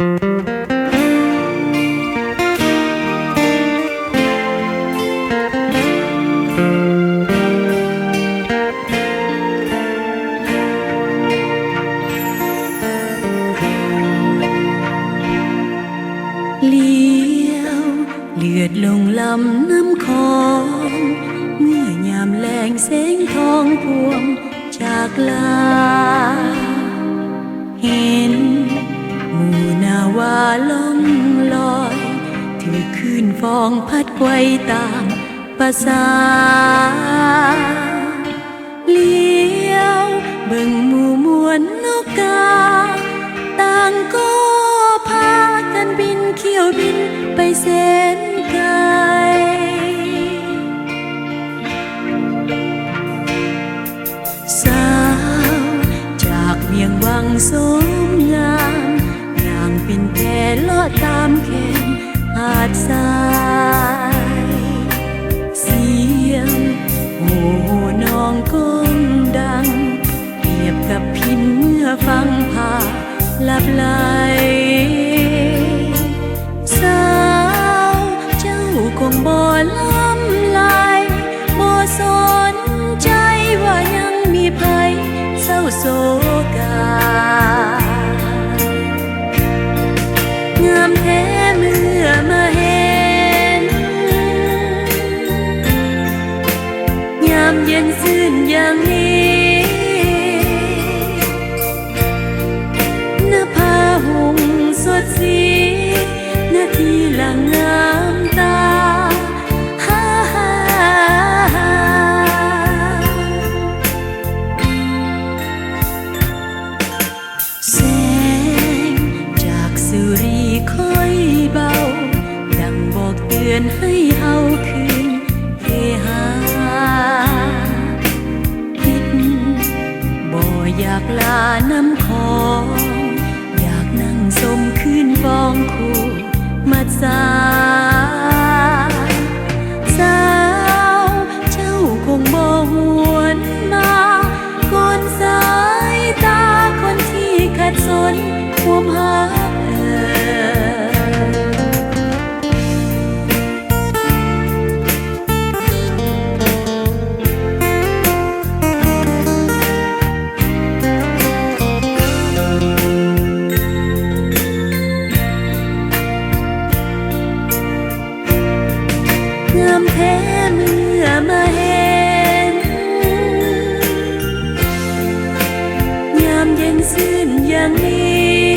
เลี้ยวเลือดลงลำน้ำคองเมื่อยามแลงแสงทองพวงจากลาเห็นหมู่นาวาล่องลอยถือคืนฟองพัดไกวตามภาษาเลี้ยวเบิ่งหมู่มวลนกกาต่างก็พากันบินเขี้ยวบินไปแสนไกลสาวจากเวียงวังสมงามนางเป็นแพลอดตามแขนหาดทรายเสียงโห่น้องก้องดังเปรียบกับพินเมื่อฟังพาลับไหลสาวเจ้าคงบ่ล้ำลายบ่สนใจว่ายังมีภัยเศร้าโศกางามแท้เมื่อมาเห็นยามเย็นซื่นอย่างนี้หน้าผาห่มสดสีนาทีหลังน้ำตาแสงจากสุรีค่อยเบาดังบอกเตือนให้เฮาคืนเฮฮาคิดบ่อยากลาน้ำคองอยากนั่งสมคืนฟองคู่มัดสายสาวเจ้าคงบ่หวนมาก่อนสายตาคนที่ขัดสนห่วมหาแท้เมื่อมาเห็นยามเย็นซื่นอย่างนี้